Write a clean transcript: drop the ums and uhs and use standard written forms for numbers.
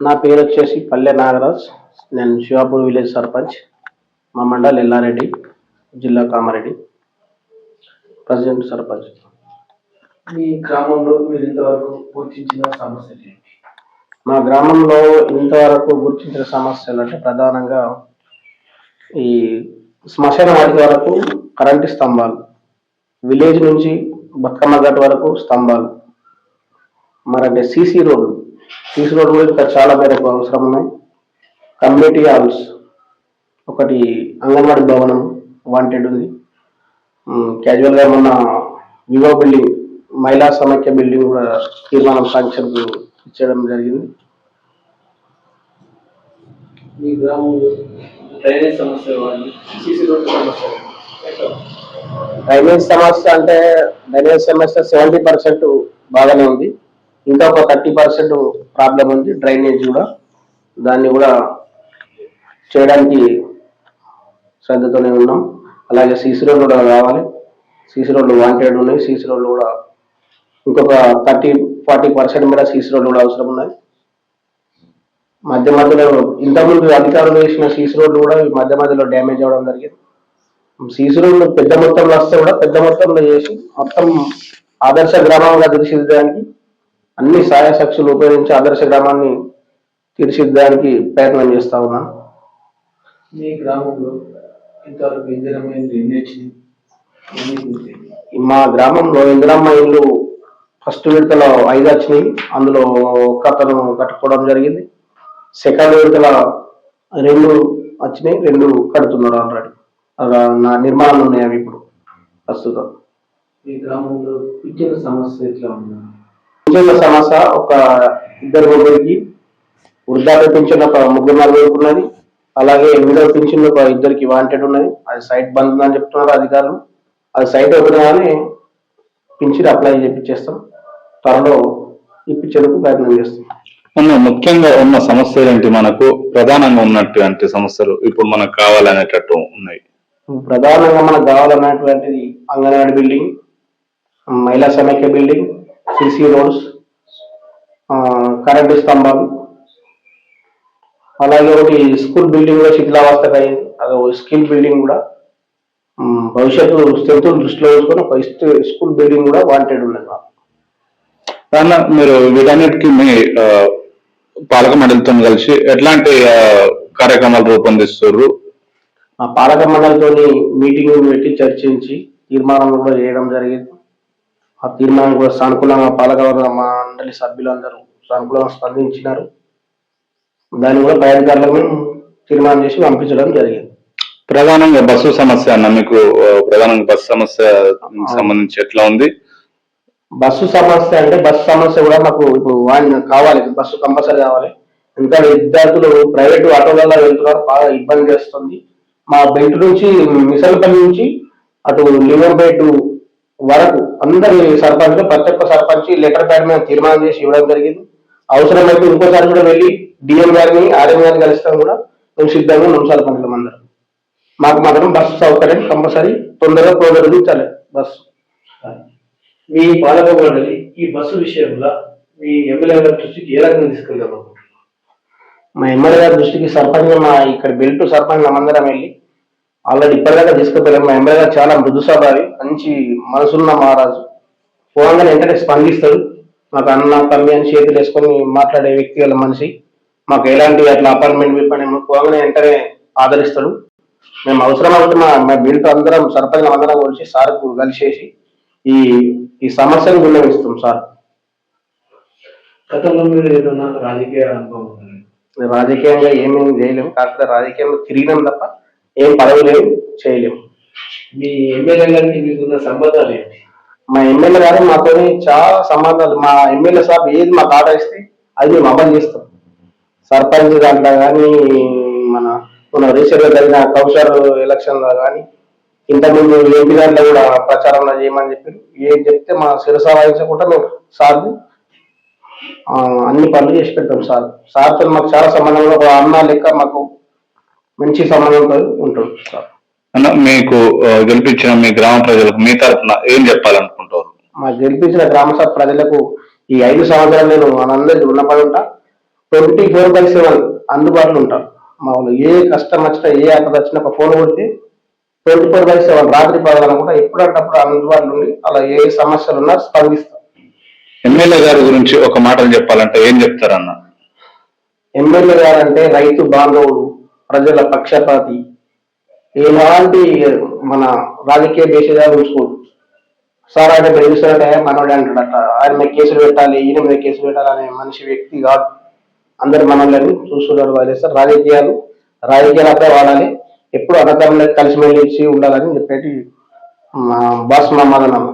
నా పేరు వచ్చేసి పల్లె నాగరాజ్. నేను శివాపూర్ విలేజ్ సర్పంచ్. మా మండల్ ఎల్లారెడ్డి, జిల్లా కామారెడ్డి, ప్రెసిడెంట్ సర్పంచ్. మీ గ్రామంలో మీరు ఇంతవరకు గుర్తించిన సమస్యలు ఏంటి? మా గ్రామంలో ఇంతవరకు గుర్తించిన సమస్యలు అంటే ప్రధానంగా ఈ శ్మశాన వాటి వరకు కరెంటు స్తంభాలు, విలేజ్ నుంచి బతుకమ్మ గట్టు వరకు స్తంభాలు, మరంటే సీసీ రోడ్లు కూడా ఇంకా చాలా మేరకు అవసరం ఉన్నాయి. కమ్యూనిటీ హాల్స్, ఒకటి అంగన్వాడీ భవనం వాంటెడ్ ఉంది. క్యాజువల్గా మొన్న వివో బిల్డింగ్, మహిళా సమైక్య బిల్డింగ్ కూడా తీర్మానం శాంక్షన్కు ఇచ్చడం జరిగింది. మీ గ్రామంలో డ్రైనేజ్ సమస్య, సీసీ రోడ్డు సమస్య, డ్రైనేజ్ సమస్య అంటే డ్రైనేజ్ సమస్య 70% బాగానే ఉంది. ఇంకా ఒక 30% ప్రాబ్లం ఉంది డ్రైనేజ్ కూడా. దాన్ని కూడా చేయడానికి శ్రద్ధతోనే ఉన్నాం. అలాగే సీసీ రోడ్లు కూడా కావాలి. సీసీ రోడ్లు వాంటెడ్ ఉన్నాయి. సీసీ రోడ్లు కూడా ఇంకొక 30-40% మీద సీసీ రోడ్లు కూడా అవసరం ఉన్నాయి. మధ్యలో ఇంతకుముందు అధికారులు వేసిన సీసీ రోడ్లు కూడా మధ్యలో డ్యామేజ్ అవ్వడం జరిగింది. సీసీ రోడ్లు పెద్ద మొత్తంలో వస్తే కూడా పెద్ద మొత్తంలో చేసి మొత్తం ఆదర్శ గ్రామంగా తీర్చిదిద్దడానికి అన్ని సహాయ శక్తులు ఉపయోగించి ఆదర్శ గ్రామాన్ని తీర్చిదిద్దడానికి ప్రయత్నం చేస్తా ఉన్నా. మీ గ్రామంలో ఇంతవరకు ఇందిరమ్మ ఎన్ని వచ్చినాయి? మా గ్రామంలో ఇందిరమ్మ ఇల్లు ఫస్ట్ విడతలో 5 వచ్చినాయి. అందులో ఒక్కతను కట్టుకోవడం జరిగింది. సెకండ్ విడతల 2 వచ్చినాయి, 2 కడుతున్నారు ఆల్రెడీ. నా నిర్మాణాలు ఉన్నాయి అవి ఇప్పుడు ప్రస్తుతం. ఈ గ్రామంలో పింఛన్ల సమస్య ఎట్లా ఉంది? పింఛన్ల సమస్య ఒక 2-3కి, వృద్ధాప్య పింఛన్ ఒక 3-4 ఉన్నది. అలాగే విడవ పింఛన్ ఒక 2కి వాంటెడ్ ఉన్నది. అది సైట్ బంద్ ఉందని చెప్తున్నారు అధికారులు. అది సైట్ ఓపెన్ కానీ పింఛన్ అప్లై చేపిచ్చేస్తాం. త్వరలో ఇప్పించేందుకు ప్రయత్నం చేస్తాం. ముఖ్యంగా ఉన్న సమస్యలు ఏంటి? మనకు ప్రధానంగా ఉన్నటువంటి సమస్యలు ఇప్పుడు మనకు కావాలనేటట్టు ఉన్నాయి. ప్రధానంగా మనకు కావాలన్నటువంటిది అంగన్వాడీ బిల్డింగ్, మహిళా సమైక్య బిల్డింగ్, సీసీ రోడ్స్, కరెంటు స్తంభాలు, అలాగే ఒకటి స్కూల్ బిల్డింగ్ కూడా శిథిలావస్థకు అయింది. అది స్కిల్ బిల్డింగ్ కూడా భవిష్యత్తు స్థితులు దృష్టిలో ఉంచుకొని ఒక స్కూల్ బిల్డింగ్ కూడా వాంటెడ్ ఉన్నది. మీరు వీటన్నిటికీ మీ పాలక మండలితో కలిసి ఎట్లాంటి కార్యక్రమాలు రూపొందిస్తారు? ఆ పాలక మండలితో మీటింగ్ పెట్టి చర్చించి తీర్మానం కూడా చేయడం జరిగింది. ఆ తీర్మానం కూడా సానుకూలంగా పాలక మండలి సభ్యులందరూ సానుకూలంగా స్పందించినారు. దాన్ని కూడా పై అధికారులకు తీర్మానం చేసి పంపించడం జరిగింది. ప్రధానంగా బస్సు సమస్య అన్న, మీకు ప్రధానంగా బస్సు సమస్య సంబంధించి ఎట్లా ఉంది? బస్సు సమస్య అంటే బస్సు సమస్య కూడా మాకు ఇప్పుడు కావాలి, బస్సు కంపల్సరీ కావాలి. ఎందుకంటే విద్యార్థులు ప్రైవేటు ఆటోలలో వెళ్తున్నారు, బాగా ఇబ్బంది చేస్తుంది. మా బెల్ట్ నుంచి మిసల్పల్లి నుంచి అటు లింగంపేట వరకు అందరి సర్పంచ్, ప్రతి ఒక్క సర్పంచ్ లెటర్ ప్యాడ్ మీద తీర్మానం చేసి ఇవ్వడం జరిగింది. అవసరమైతే ఇంకోసారి కూడా వెళ్ళి డిఎం గారిని, ఆర్ఎం గారిని కలుస్తాం కూడా మేము సిద్ధంగా ఉన్నాం సర్పంచ్లం అందరం. మాకు మాత్రం బస్సు సౌకర్యం కంపల్సరీ తొందరగా ప్రోగడించాలి బస్సు. మీ పాలక మండలి ఈ బస్సు విషయంలో మీ ఎమ్మెల్యే గారి దృష్టికి ఏ రకంగా తీసుకెళ్దాం? మా ఎమ్మెల్యే గారి దృష్టికి సర్పంచ్, మా ఇక్కడ బెల్ట్ సర్పంచ్ అందరం వెళ్ళి ఆల్రెడీ ఇప్పటిదాకా తీసుకుపోయాం. మా ఎమ్మెల్యే గారు చాలా మృదు స్వభావి, మంచి మనసున్న మహారాజు. పోగానే వెంటనే స్పందిస్తాడు. మాకు అన్న తమ్మి అని చేతులు వేసుకొని మాట్లాడే వ్యక్తి గల మనిషి. మాకు ఎలాంటి అట్లా అపాయింట్మెంట్ విప్పని పోగానే వెంటనే ఆదరిస్తాడు. మేము అవసరం అవుతుంది మా బెల్ట్ అందరం సర్పంచ్ అందరం కలిసి సార్కు కలిసేసి ఈ సమస్యను విన్నవిస్తాం సార్. గతంలో మీరు ఏదైనా రాజకీయ అనుభవం ఉంది? రాజకీయంగా ఏమేమి చేయలేము, కాకపోతే రాజకీయంలో తిరిగినాం తప్ప ఏం పదవులేము చేయలేము. మీ ఎమ్మెల్యే గారికి మీకున్న సంబంధాలు ఏంటి? మా ఎమ్మెల్యే గారు మాతో చాలా సంబంధాలు. మా ఎమ్మెల్యే సాబ్ ఏది మాకు ఆర్డర్ ఇస్తే అది మేము అమలు చేస్తాం. సర్పంచ్ దాంట్లో కానీ, మన రీసెంట్గా జరిగిన కౌశర్ ఎలక్షన్లో కానీ, ఇంతకుముందు ఎంపీ దాంట్లో కూడా ప్రచారంలో చేయమని చెప్పారు. ఏం చెప్తే మా శిరస వాయించకుండా మేము సార్ అన్ని పనులు చేసి పెడతాం. సార్తో మాకు చాలా సంబంధం, ఒక అన్న లెక్క మాకు మంచి సంబంధంతో ఉంటుంది సార్. మీకు గెలిపించిన మీ గ్రామ ప్రజలకు మీ తరఫున ఏం చెప్పాలనుకుంటారు? మా గెలిపించిన గ్రామ సభ ప్రజలకు ఈ 5 సంవత్సరాలు నేను మనందరికీ రుణపడి ఉంటా. 24/7 అందుబాటులో ఉంటారు. మామూలు ఏ కష్టం వచ్చినా ఏ ఆపద వచ్చినా ఒక ఫోన్ కొడితే 24/7 రాత్రి పగలను కూడా ఎప్పుడంటప్పుడు అందుబాటులో ఉండి అలా ఏ సమస్యలు ఉన్నా స్పందిస్తారు. ఎమ్మెల్యే గారి గురించి ఒక మాటలు చెప్పాలంటే ఏం చెప్తారన్న? ఎమ్మెల్యే గారు అంటే రైతు బాంధవుడు, ప్రజల పక్షపాతి, ఎలాంటి మన రాజకీయ భేషజాలు ఉంచుకోడు. సార్ ఆయన బెదిరిస్తారంటే మనోడే అంటాడట, ఆయన మీద కేసులు పెట్టాలి, ఈయన మీద కేసులు పెట్టాలి అనే మనిషి వ్యక్తి కాదు. అందరు మనల్ని చూస్తున్నారు వదిలేస్తారు. రాజకీయాలు అప్పుడే వాడాలి, ఎప్పుడు అన్నదమ్ములకు కలిసిమెలిసి ఉండాలని చెప్పేటి మా బాస్ మా మదనమ్మ.